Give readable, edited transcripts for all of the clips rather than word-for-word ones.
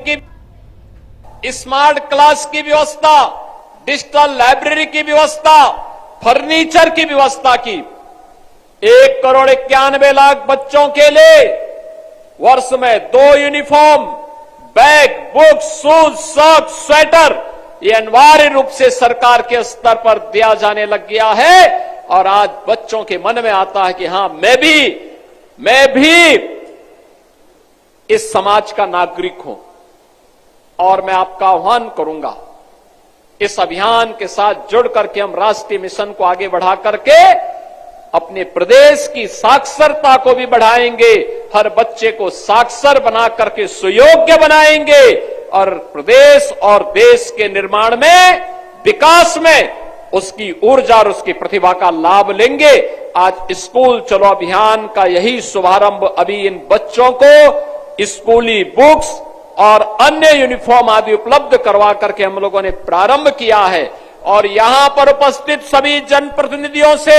की smart class की व्यवस्था, डिजिटल लाइब्रेरी की व्यवस्था, फर्नीचर की व्यवस्था की। 1,91,00,000 बच्चों के लिए वर्ष में 2 uniform, bag, books, shoes, socks, sweater ये अनिवार्य रूप से सरकार के स्तर पर दिया जाने लग गया है। और आज बच्चों के मन में आता है कि हां, मैं भी इस समाज का नागरिक हूं। और मैं आपका आह्वान करूंगा, इस अभियान के साथ जुड़ करके हम राष्ट्रीय मिशन को आगे बढ़ा करके अपने प्रदेश की साक्षरता को भी बढ़ाएंगे, हर बच्चे को साक्षर बना करके सुयोग्य बनाएंगे और प्रदेश और देश के निर्माण में, विकास में उसकी ऊर्जा और उसकी प्रतिभा का लाभ लेंगे। आज स्कूल चलो अभियान का यही शुभारंभ अभी इन बच्चों को स्कूली बुक्स और अन्य यूनिफॉर्म आदि उपलब्ध करवा करके हम लोगों ने प्रारंभ किया है। और यहां पर उपस्थित सभी जनप्रतिनिधियों से,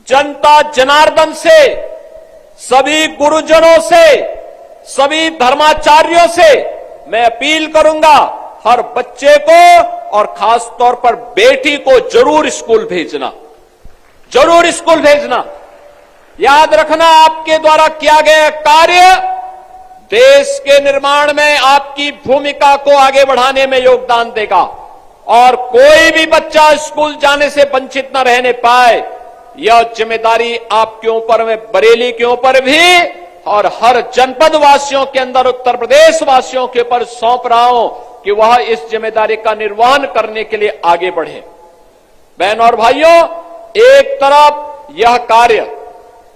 जनता जनार्दन से, सभी गुरुजनों से, सभी धर्माचार्यों से मैं अपील करूंगा, हर बच्चे को और खास तौर पर बेटी को जरूर स्कूल भेजना, जरूर स्कूल भेजना। याद रखना, आपके द्वारा किया गया कार्य देश के निर्माण में आपकी भूमिका को आगे बढ़ाने में योगदान देगा और कोई भी बच्चा स्कूल जाने से वंचित न रहने पाए, यह जिम्मेदारी आपके ऊपर में, बरेली के ऊपर भी और हर जनपद वासियों के अंदर, उत्तर प्रदेश वासियों के ऊपर सौंप रहा हूं कि वह इस जिम्मेदारी का निर्वहन करने के लिए आगे बढ़े। बहनों और भाइयों, एक तरफ यह कार्य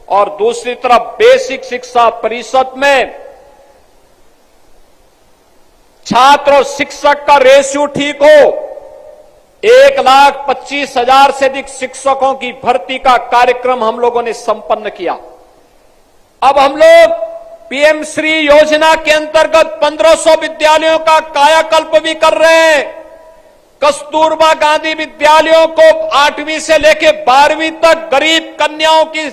और दूसरी तरफ बेसिक शिक्षा परिषद में छात्र और शिक्षक का रेशियो ठीक हो। 1,25,000 से अधिक शिक्षकों की भर्ती का कार्यक्रम हम लोगों ने संपन्न किया। अब हम लोग पीएम श्री योजना के अंतर्गत 1500 विद्यालयों का कायाकल्प भी कर रहे हैं। कस्तूरबा गांधी विद्यालयों को 8वीं से लेकर 12वीं तक गरीब कन्याओं की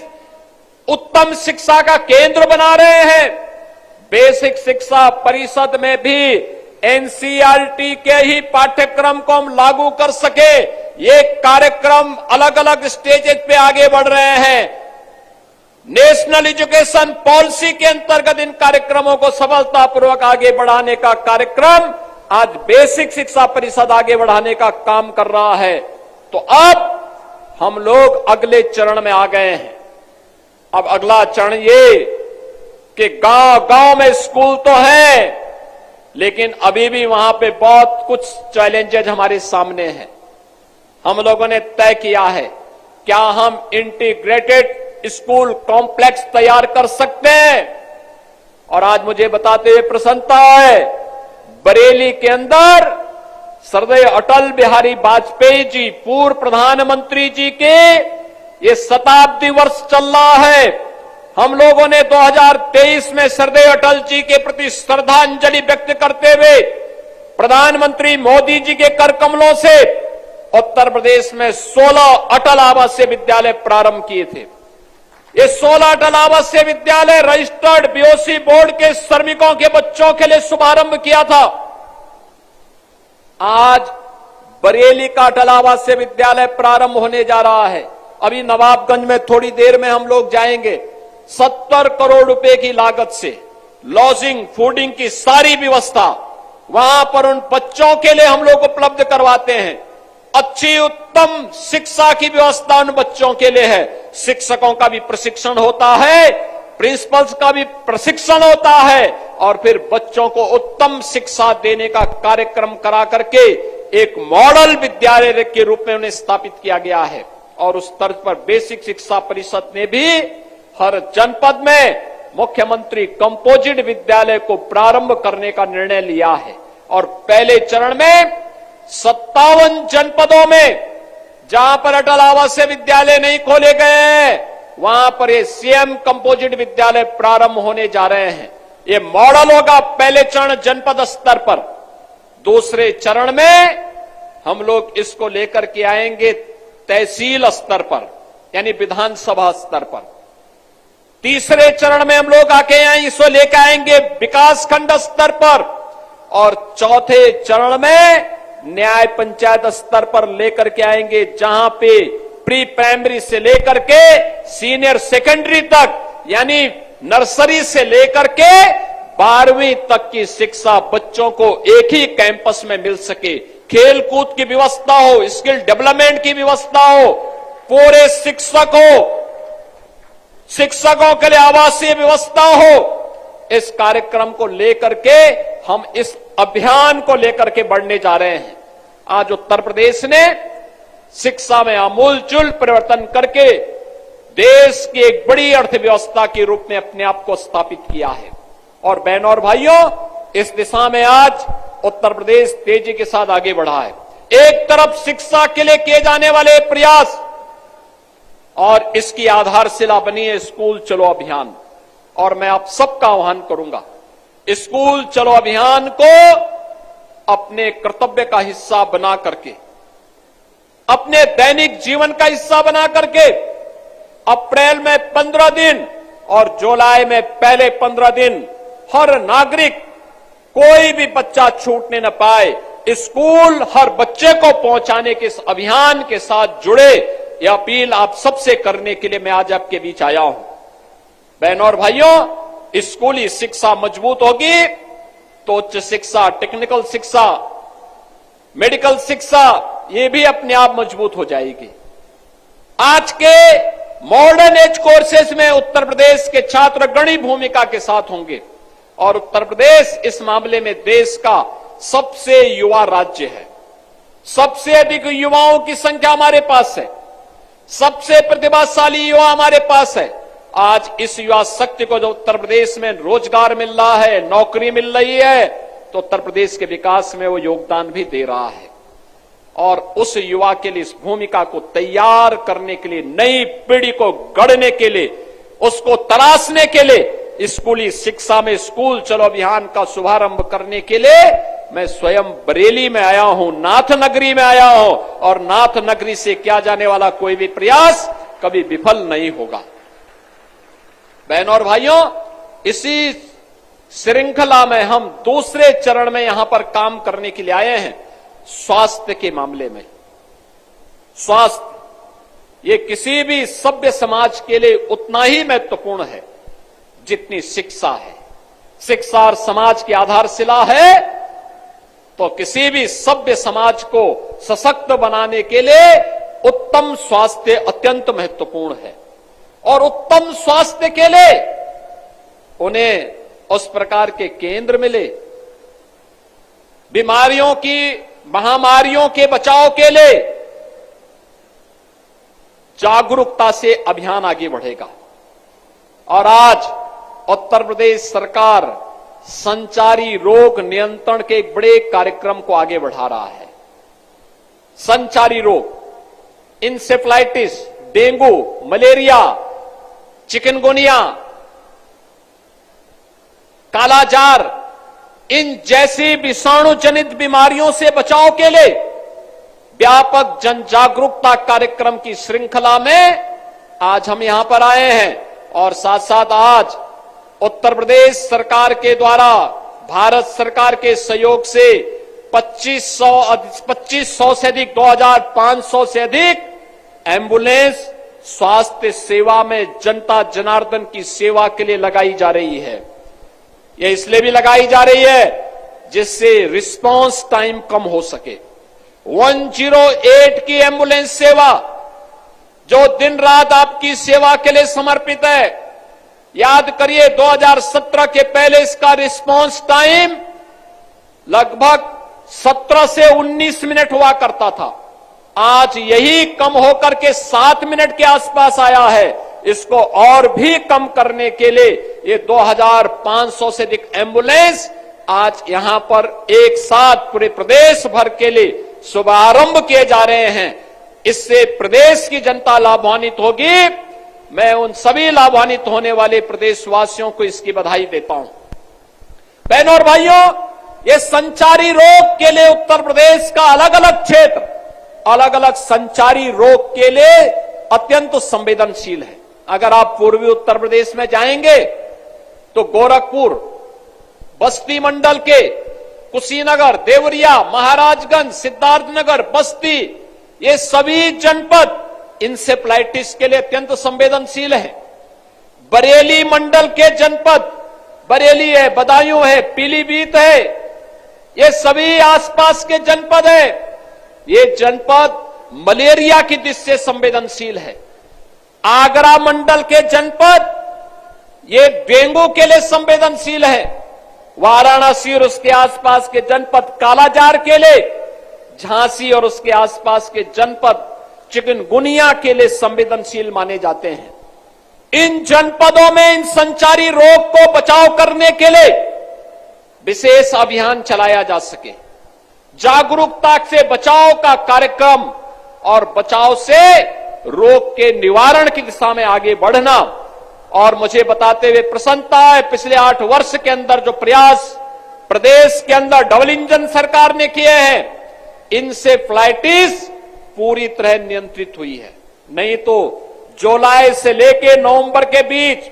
उत्तम शिक्षा का केंद्र बना रहे हैं। बेसिक शिक्षा परिषद में भी एनसीईआरटी के ही पाठ्यक्रम को हम लागू कर सके, ये कार्यक्रम अलग अलग स्टेजेस पे आगे बढ़ रहे हैं। नेशनल एजुकेशन पॉलिसी के अंतर्गत इन कार्यक्रमों को सफलतापूर्वक आगे बढ़ाने का कार्यक्रम आज बेसिक शिक्षा परिषद आगे बढ़ाने का काम कर रहा है। तो अब हम लोग अगले चरण में आ गए हैं। अब अगला चरण ये कि गांव-गांव में स्कूल तो है, लेकिन अभी भी वहां पे बहुत कुछ चैलेंजेज हमारे सामने हैं। हम लोगों ने तय किया है, क्या हम इंटीग्रेटेड स्कूल कॉम्प्लेक्स तैयार कर सकते हैं? और आज मुझे बताते हुए प्रसन्नता है, बरेली के अंदर सरदार अटल बिहारी वाजपेयी जी, पूर्व प्रधानमंत्री जी के ये शताब्दी वर्ष चल रहा है। हम लोगों ने 2023 में सरदार अटल जी के प्रति श्रद्धांजलि व्यक्त करते हुए प्रधानमंत्री मोदी जी के कर कमलों से उत्तर प्रदेश में 16 अटल आवासीय विद्यालय प्रारंभ किए थे। ये 16 अटल आवासीय विद्यालय रजिस्टर्ड बीओसी बोर्ड के श्रमिकों के बच्चों के लिए शुभारंभ किया था। आज बरेली का अटल आवासीय विद्यालय प्रारंभ होने जा रहा है। अभी नवाबगंज में थोड़ी देर में हम लोग जाएंगे। 70 करोड़ रुपए की लागत से लॉजिंग, फूडिंग की सारी व्यवस्था वहां पर उन बच्चों के लिए हम लोग उपलब्ध करवाते हैं। अच्छी उत्तम शिक्षा की व्यवस्था उन बच्चों के लिए है। शिक्षकों का भी प्रशिक्षण होता है, प्रिंसिपल्स का भी प्रशिक्षण होता है और फिर बच्चों को उत्तम शिक्षा देने का कार्यक्रम करा करके एक मॉडल विद्यालय के रूप में उन्हें स्थापित किया गया है। और उस तर्ज पर बेसिक शिक्षा परिषद ने भी हर जनपद में मुख्यमंत्री कंपोजिट विद्यालय को प्रारंभ करने का निर्णय लिया है। और पहले चरण में 57 जनपदों में जहां पर अटल आवासीय विद्यालय नहीं खोले गए हैं, वहां पर ये सीएम कंपोजिट विद्यालय प्रारंभ होने जा रहे हैं। ये मॉडल होगा पहले चरण जनपद स्तर पर। दूसरे चरण में हम लोग इसको लेकर के आएंगे तहसील स्तर पर, यानी विधानसभा स्तर पर। तीसरे चरण में हम लोग आके आए इसको लेकर आएंगे विकास खंड स्तर पर, और चौथे चरण में न्याय पंचायत स्तर पर लेकर के आएंगे, जहां पे प्री प्राइमरी से लेकर के सीनियर सेकेंडरी तक, यानी नर्सरी से लेकर के 12वीं तक की शिक्षा बच्चों को एक ही कैंपस में मिल सके। खेल कूद की व्यवस्था हो, स्किल डेवलपमेंट की व्यवस्था हो, पूरे शिक्षकों के लिए आवासीय व्यवस्था हो। इस कार्यक्रम को लेकर के हम इस अभियान को लेकर के बढ़ने जा रहे हैं। आज उत्तर प्रदेश ने शिक्षा में आमूलचूल परिवर्तन करके देश की एक बड़ी अर्थव्यवस्था के रूप में अपने आप को स्थापित किया है। और बहनों और भाइयों, इस दिशा में आज उत्तर प्रदेश तेजी के साथ आगे बढ़ा है। एक तरफ शिक्षा के लिए किए जाने वाले प्रयास, और इसकी आधारशिला बनी है स्कूल चलो अभियान। और मैं आप सबका आह्वान करूंगा, स्कूल चलो अभियान को अपने कर्तव्य का हिस्सा बना करके, अपने दैनिक जीवन का हिस्सा बना करके अप्रैल में 15 दिन और जुलाई में पहले 15 दिन हर नागरिक, कोई भी बच्चा छूटने न पाए, स्कूल हर बच्चे को पहुंचाने के इस अभियान के साथ जुड़े, यह अपील आप सबसे करने के लिए मैं आज आपके बीच आया हूं। बहनों और भाइयों, स्कूली शिक्षा मजबूत होगी तो उच्च शिक्षा, टेक्निकल शिक्षा, मेडिकल शिक्षा, ये भी अपने आप मजबूत हो जाएगी। आज के मॉडर्न एज कोर्सेज में उत्तर प्रदेश के छात्र अग्रणी भूमिका के साथ होंगे, और उत्तर प्रदेश इस मामले में देश का सबसे युवा राज्य है। सबसे अधिक युवाओं की संख्या हमारे पास है, सबसे प्रतिभाशाली युवा हमारे पास है। आज इस युवा शक्ति को जो उत्तर प्रदेश में रोजगार मिल रहा है, नौकरी मिल रही है, तो उत्तर प्रदेश के विकास में वो योगदान भी दे रहा है। और उस युवा के लिए, इस भूमिका को तैयार करने के लिए, नई पीढ़ी को गढ़ने के लिए, उसको तराशने के लिए, स्कूली शिक्षा में स्कूल चलो अभियान का शुभारंभ करने के लिए मैं स्वयं बरेली में आया हूं, नाथ नगरी में आया हूं, और नाथ नगरी से किया जाने वाला कोई भी प्रयास कभी विफल नहीं होगा। बहनों और भाइयों, इसी श्रृंखला में हम दूसरे चरण में यहां पर काम करने के लिए आए हैं। स्वास्थ्य के मामले में, स्वास्थ्य ये किसी भी सभ्य समाज के लिए उतना ही महत्वपूर्ण है जितनी शिक्षा है। शिक्षा और समाज की आधारशिला है, तो किसी भी सभ्य समाज को सशक्त बनाने के लिए उत्तम स्वास्थ्य अत्यंत महत्वपूर्ण है। और उत्तम स्वास्थ्य के लिए उन्हें उस प्रकार के केंद्र मिले, बीमारियों की, महामारियों के बचाव के लिए जागरूकता से अभियान आगे बढ़ेगा। और आज उत्तर प्रदेश सरकार संचारी रोग नियंत्रण के एक बड़े कार्यक्रम को आगे बढ़ा रहा है। संचारी रोग, इंसेफ्लाइटिस, डेंगू, मलेरिया, चिकनगुनिया, कालाजार, इन जैसी विषाणु जनित बीमारियों से बचाव के लिए व्यापक जन जागरूकता कार्यक्रम की श्रृंखला में आज हम यहां पर आए हैं। और साथ साथ आज उत्तर प्रदेश सरकार के द्वारा भारत सरकार के सहयोग से 2500 से अधिक, 2500 से अधिक एम्बुलेंस स्वास्थ्य सेवा में जनता जनार्दन की सेवा के लिए लगाई जा रही है। यह इसलिए भी लगाई जा रही है जिससे रिस्पांस टाइम कम हो सके। 108 की एम्बुलेंस सेवा जो दिन रात आपकी सेवा के लिए समर्पित है, याद करिए 2017 के पहले इसका रिस्पांस टाइम लगभग 17 से 19 मिनट हुआ करता था। आज यही कम होकर के 7 मिनट के आसपास आया है। इसको और भी कम करने के लिए ये 2500 से अधिक एम्बुलेंस आज यहां पर एक साथ पूरे प्रदेश भर के लिए शुभारंभ किए जा रहे हैं। इससे प्रदेश की जनता लाभान्वित होगी। मैं उन सभी लाभान्वित होने वाले प्रदेशवासियों को इसकी बधाई देता हूं। बहनों और भाइयों, ये संचारी रोग के लिए उत्तर प्रदेश का अलग अलग क्षेत्र अलग अलग संचारी रोग के लिए अत्यंत संवेदनशील है। अगर आप पूर्वी उत्तर प्रदेश में जाएंगे तो गोरखपुर, बस्ती मंडल के कुशीनगर, देवरिया, महाराजगंज, सिद्धार्थनगर, बस्ती, ये सभी जनपद इंसेफ्लाइटिस के लिए अत्यंत संवेदनशील है। बरेली मंडल के जनपद, बरेली है, बदायूं है, पीलीभीत है, ये सभी आसपास के जनपद है। ये जनपद मलेरिया की दृष्टि से संवेदनशील है। आगरा मंडल के जनपद ये डेंगू के लिए संवेदनशील है। वाराणसी और उसके आसपास के जनपद कालाजार के लिए, झांसी और उसके आसपास के जनपद चिकनगुनिया के लिए संवेदनशील माने जाते हैं। इन जनपदों में इन संचारी रोग को बचाव करने के लिए विशेष अभियान चलाया जा सके, जागरूकता से बचाव का कार्यक्रम और बचाव से रोग के निवारण की दिशा में आगे बढ़ना। और मुझे बताते हुए प्रसन्नता है, पिछले 8 वर्ष के अंदर जो प्रयास प्रदेश के अंदर डबल इंजन सरकार ने किए हैं, इंसेफ्लाइटिस पूरी तरह नियंत्रित हुई है। नहीं तो जुलाई से लेकर नवंबर के बीच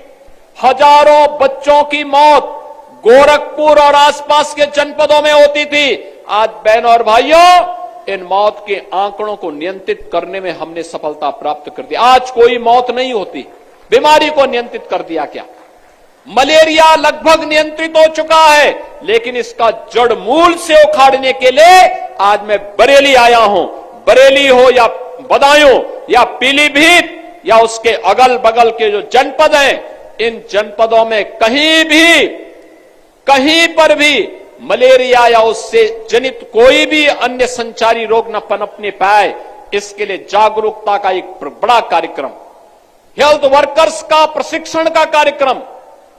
हजारों बच्चों की मौत गोरखपुर और आसपास के जनपदों में होती थी। आज बहनों और भाइयों, इन मौत के आंकड़ों को नियंत्रित करने में हमने सफलता प्राप्त कर दी। आज कोई मौत नहीं होती। बीमारी को नियंत्रित कर दिया क्या? मलेरिया लगभग नियंत्रित हो चुका है, लेकिन इसका जड़ मूल से उखाड़ने के लिए आज मैं बरेली आया हूं। बरेली हो या बदायूं या पीलीभीत या उसके अगल बगल के जो जनपद हैं, इन जनपदों में कहीं पर भी मलेरिया या उससे जनित कोई भी अन्य संचारी रोग न पनपने पाए, इसके लिए जागरूकता का एक बड़ा कार्यक्रम, हेल्थ वर्कर्स का प्रशिक्षण का कार्यक्रम,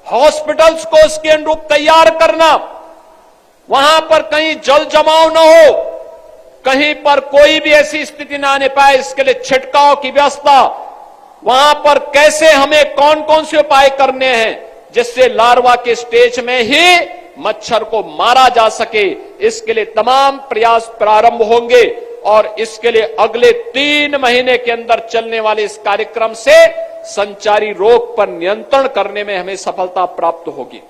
हॉस्पिटल्स को इसके अनुरूप तैयार करना, वहां पर कहीं जल जमाव न हो, कहीं पर कोई भी ऐसी स्थिति न आने पाए, इसके लिए छिड़काव की व्यवस्था, वहां पर कैसे हमें कौन कौन से उपाय करने हैं जिससे लार्वा के स्टेज में ही मच्छर को मारा जा सके, इसके लिए तमाम प्रयास प्रारंभ होंगे। और इसके लिए अगले 3 महीने के अंदर चलने वाले इस कार्यक्रम से संचारी रोग पर नियंत्रण करने में हमें सफलता प्राप्त होगी।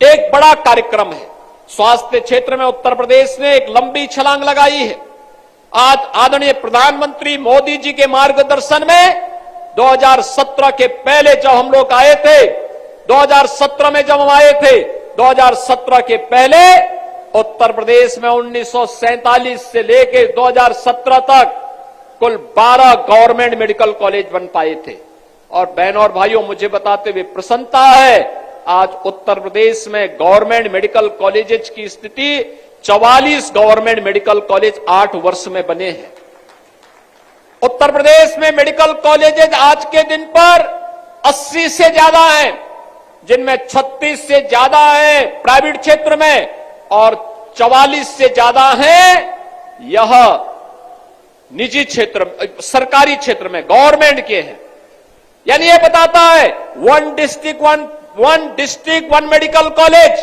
एक बड़ा कार्यक्रम है स्वास्थ्य क्षेत्र में। उत्तर प्रदेश ने एक लंबी छलांग लगाई है। आज आदरणीय प्रधानमंत्री मोदी जी के मार्गदर्शन में 2017 के पहले जब हम लोग आए थे, 2017 में जब हम आए थे, 2017 के पहले उत्तर प्रदेश में 1947 से लेकर 2017 तक कुल 12 गवर्नमेंट मेडिकल कॉलेज बन पाए थे। और बहनों और भाइयों, मुझे बताते हुए प्रसन्नता है, आज उत्तर प्रदेश में गवर्नमेंट मेडिकल कॉलेजेस की स्थिति 44 गवर्नमेंट मेडिकल कॉलेज 8 वर्ष में बने हैं। उत्तर प्रदेश में मेडिकल कॉलेजेस आज के दिन पर 80 से ज्यादा हैं, जिनमें 36 से ज्यादा है प्राइवेट क्षेत्र में और 44 से ज्यादा हैं यह निजी क्षेत्र, सरकारी क्षेत्र में, गवर्नमेंट के हैं। यानी यह बताता है one district one medical college,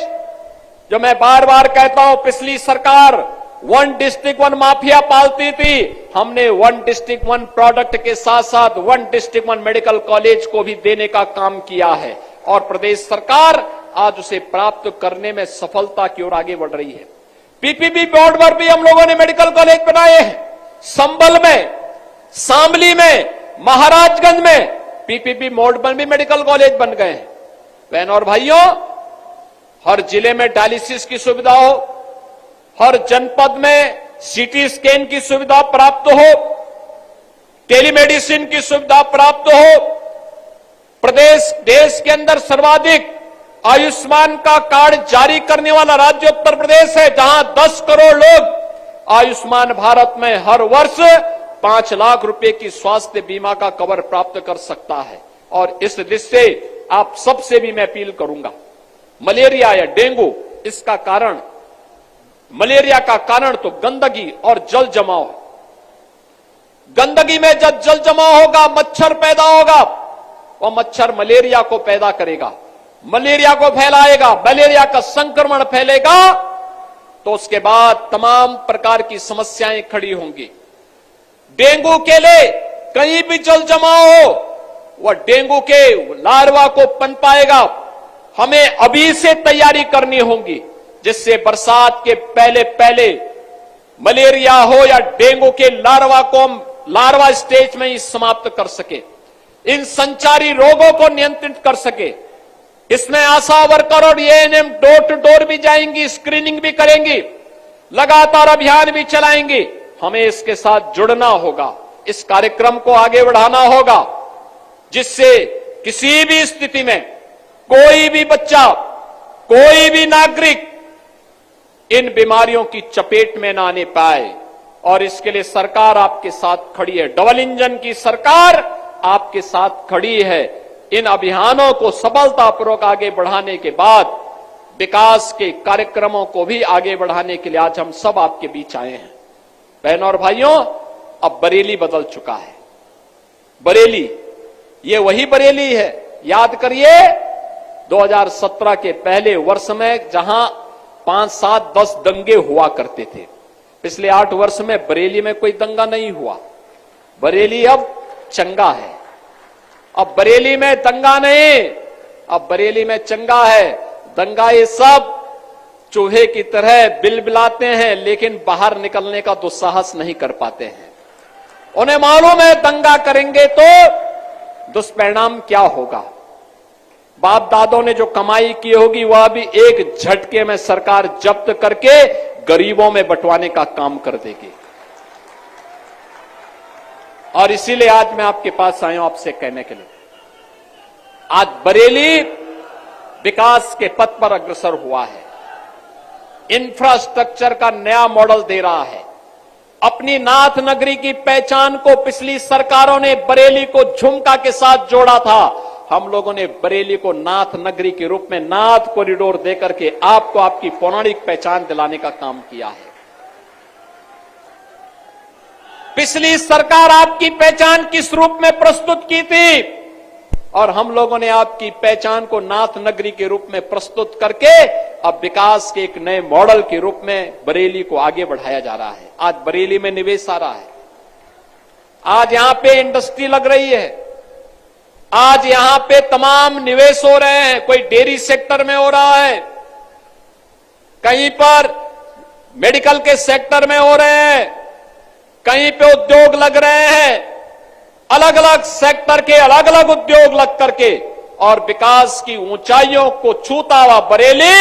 जो मैं बार बार कहता हूं, पिछली सरकार वन डिस्ट्रिक्ट वन माफिया पालती थी। हमने वन डिस्ट्रिक्ट वन प्रोडक्ट के साथ साथ one district one medical college को भी देने का काम किया है और प्रदेश सरकार आज उसे प्राप्त करने में सफलता की ओर आगे बढ़ रही है। पीपीपी बोर्ड पर भी हम लोगों ने मेडिकल कॉलेज बनाए हैं। संभल में, शामली में, महाराजगंज में पीपीपी बोर्ड पर भी मेडिकल कॉलेज बन गए हैं। बहनों और भाइयों, हर जिले में डायलिसिस की सुविधा हो, हर जनपद में सीटी स्कैन की सुविधा प्राप्त हो, टेलीमेडिसिन की सुविधा प्राप्त हो। प्रदेश देश के अंदर सर्वाधिक आयुष्मान का कार्ड जारी करने वाला राज्य उत्तर प्रदेश है, जहां 10 करोड़ लोग आयुष्मान भारत में हर वर्ष 5 लाख रुपए की स्वास्थ्य बीमा का कवर प्राप्त कर सकता है। और इस दृष्टि से आप सबसे भी मैं अपील करूंगा, मलेरिया या डेंगू, इसका कारण, मलेरिया का कारण तो गंदगी और जल जमाव है। गंदगी में जब जल जमाव होगा, मच्छर पैदा होगा, और मच्छर मलेरिया को पैदा करेगा, मलेरिया को फैलाएगा, मलेरिया का संक्रमण फैलेगा, तो उसके बाद तमाम प्रकार की समस्याएं खड़ी होंगी। डेंगू के लिए कहीं भी जल जमाव हो, वह डेंगू के लार्वा को पनपाएगा। हमें अभी से तैयारी करनी होगी, जिससे बरसात के पहले पहले मलेरिया हो या डेंगू के लार्वा को हम लार्वा स्टेज में ही समाप्त कर सके, इन संचारी रोगों को नियंत्रित कर सके। इसमें आशा वर्कर और एएनएम डोर टू डोर भी जाएंगी, स्क्रीनिंग भी करेंगी, लगातार अभियान भी चलाएंगे। हमें इसके साथ जुड़ना होगा, इस कार्यक्रम को आगे बढ़ाना होगा, जिससे किसी भी स्थिति में कोई भी बच्चा, कोई भी नागरिक इन बीमारियों की चपेट में ना आने पाए। और इसके लिए सरकार आपके साथ खड़ी है, डबल इंजन की सरकार आपके साथ खड़ी है। इन अभियानों को सफलतापूर्वक आगे बढ़ाने के बाद विकास के कार्यक्रमों को भी आगे बढ़ाने के लिए आज हम सब आपके बीच आए हैं। बहनों और भाइयों, अब बरेली बदल चुका है। बरेली, ये वही बरेली है, याद करिए 2017 के पहले वर्ष में जहां 5, 7, 10 दंगे हुआ करते थे, पिछले 8 वर्ष में बरेली में कोई दंगा नहीं हुआ। बरेली अब चंगा है। अब बरेली में दंगा नहीं, अब बरेली में चंगा है। दंगा ये सब चूहे की तरह बिलबिलाते हैं, लेकिन बाहर निकलने का दुस्साहस नहीं कर पाते हैं। उन्हें मालूम है दंगा करेंगे तो दुष्परिणाम क्या होगा। बाप दादों ने जो कमाई की होगी वह भी एक झटके में सरकार जब्त करके गरीबों में बंटवाने का काम कर देगी। और इसीलिए आज मैं आपके पास आया हूं आपसे कहने के लिए, आज बरेली विकास के पथ पर अग्रसर हुआ है, इंफ्रास्ट्रक्चर का नया मॉडल दे रहा है। अपनी नाथ नगरी की पहचान को पिछली सरकारों ने बरेली को झुमका के साथ जोड़ा था, हम लोगों ने बरेली को नाथ नगरी के रूप में नाथ कॉरिडोर देकर के आपको आपकी पौराणिक पहचान दिलाने का काम किया है। पिछली सरकार आपकी पहचान किस रूप में प्रस्तुत की थी, और हम लोगों ने आपकी पहचान को नाथ नगरी के रूप में प्रस्तुत करके अब विकास के एक नए मॉडल के रूप में बरेली को आगे बढ़ाया जा रहा है। आज बरेली में निवेश आ रहा है, आज यहां पे इंडस्ट्री लग रही है, आज यहां पे तमाम निवेश हो रहे हैं। कोई डेयरी सेक्टर में हो रहा है, कहीं पर मेडिकल के सेक्टर में हो रहे हैं, कहीं पे उद्योग लग रहे हैं, अलग अलग सेक्टर के अलग अलग उद्योग लग करके, और विकास की ऊंचाइयों को छूता हुआ बरेली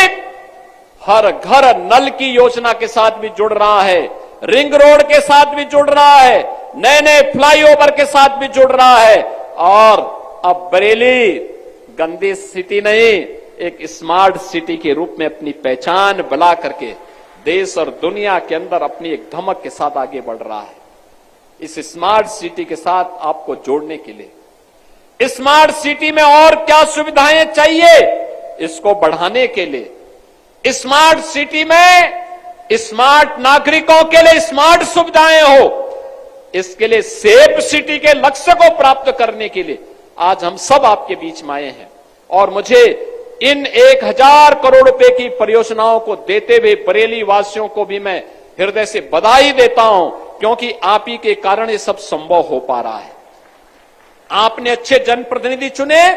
हर घर नल की योजना के साथ भी जुड़ रहा है, रिंग रोड के साथ भी जुड़ रहा है, नए नए फ्लाईओवर के साथ भी जुड़ रहा है। और अब बरेली गंदी सिटी नहीं, एक स्मार्ट सिटी के रूप में अपनी पहचान बना करके देश और दुनिया के अंदर अपनी एक धमक के साथ आगे बढ़ रहा है। इस स्मार्ट सिटी के साथ आपको जोड़ने के लिए, स्मार्ट सिटी में और क्या सुविधाएं चाहिए, इसको बढ़ाने के लिए, स्मार्ट सिटी में स्मार्ट नागरिकों के लिए स्मार्ट सुविधाएं हो, इसके लिए सेफ सिटी के लक्ष्य को प्राप्त करने के लिए आज हम सब आपके बीच में आए हैं। और मुझे इन 1000 करोड़ रुपए की परियोजनाओं को देते हुए बरेली वासियों को भी मैं हृदय से बधाई देता हूं, क्योंकि आप ही के कारण ये सब संभव हो पा रहा है। आपने अच्छे जनप्रतिनिधि चुने,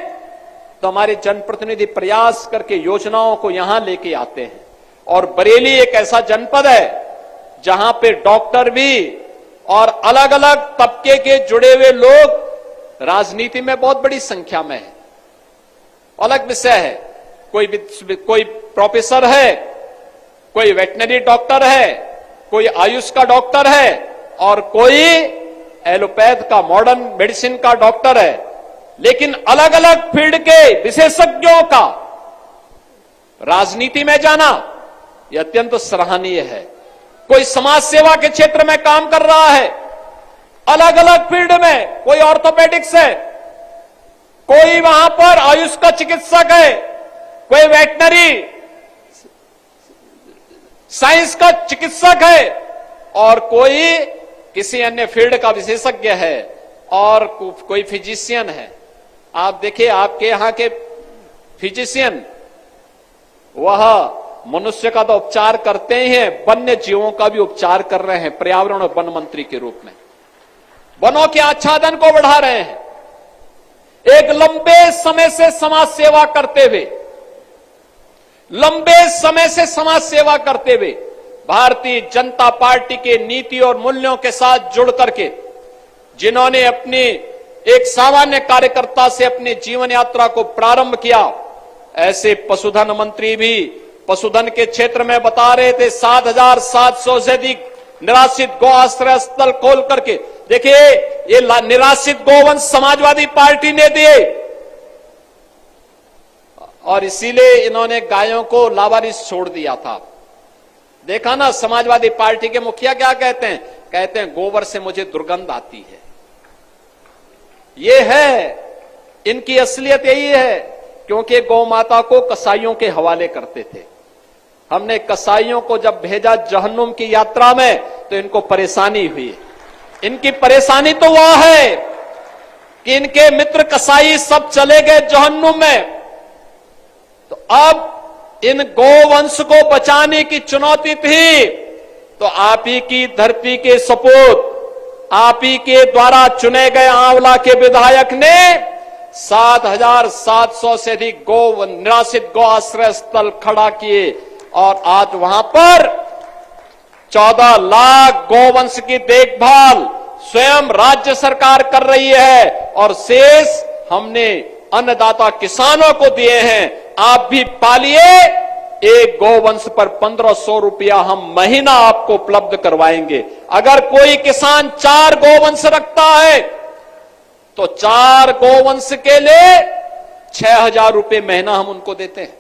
तो हमारे जनप्रतिनिधि प्रयास करके योजनाओं को यहां लेके आते हैं। और बरेली एक ऐसा जनपद है जहां पे डॉक्टर भी और अलग अलग तबके के जुड़े हुए लोग राजनीति में बहुत बड़ी संख्या में है। अलग विषय है, कोई प्रोफेसर है, कोई वेटनरी डॉक्टर है, कोई आयुष का डॉक्टर है, और कोई एलोपैथ का मॉडर्न मेडिसिन का डॉक्टर है। लेकिन अलग अलग फील्ड के विशेषज्ञों का राजनीति में जाना यह अत्यंत सराहनीय है। कोई समाज सेवा के क्षेत्र में काम कर रहा है, अलग अलग फील्ड में, कोई ऑर्थोपेडिक्स है, कोई वहां पर आयुष का चिकित्सक है, कोई वेटनरी साइंस का चिकित्सक है, और कोई किसी अन्य फील्ड का विशेषज्ञ है, और कोई फिजिशियन है। आप देखिए, आपके यहां के फिजिशियन वह मनुष्य का तो उपचार करते ही हैं, वन्य जीवों का भी उपचार कर रहे हैं, पर्यावरण और वन मंत्री के रूप में वनों के आच्छादन को बढ़ा रहे हैं। एक लंबे समय से समाज सेवा करते हुए भारतीय जनता पार्टी के नीति और मूल्यों के साथ जुड़ करके जिन्होंने अपनी एक सामान्य कार्यकर्ता से अपनी जीवन यात्रा को प्रारंभ किया, ऐसे पशुधन मंत्री भी पशुधन के क्षेत्र में बता रहे थे 7,700 से अधिक निराश्रित गौ आश्रय स्थल खोल करके। देखिए, ये निराश्रित गोवंश समाजवादी पार्टी ने दिए और इसीलिए इन्होंने गायों को लावारिस छोड़ दिया था। देखा ना, समाजवादी पार्टी के मुखिया क्या कहते हैं? कहते हैं गोबर से मुझे दुर्गंध आती है। ये है इनकी असलियत, यही है, क्योंकि गौ माता को कसाईयों के हवाले करते थे। हमने कसाईयों को जब भेजा जहन्नुम की यात्रा में तो इनको परेशानी हुई। इनकी परेशानी तो वह है कि इनके मित्र कसाई सब चले गए जहन्नुम में। तो अब इन गोवंश को बचाने की चुनौती थी, तो आप ही की धरती के सपूत, आप ही के द्वारा चुने गए आंवला के विधायक ने 7,700 से अधिक निराश्रित गौ आश्रय स्थल खड़ा किए और आज वहां पर 14 लाख गोवंश की देखभाल स्वयं राज्य सरकार कर रही है और शेष हमने अन्नदाता किसानों को दिए हैं। आप भी पालिए, एक गोवंश पर 1,500 रुपया हम महीना आपको उपलब्ध करवाएंगे। अगर कोई किसान 4 गोवंश रखता है तो 4 गोवंश के लिए 6,000 रुपये महीना हम उनको देते हैं।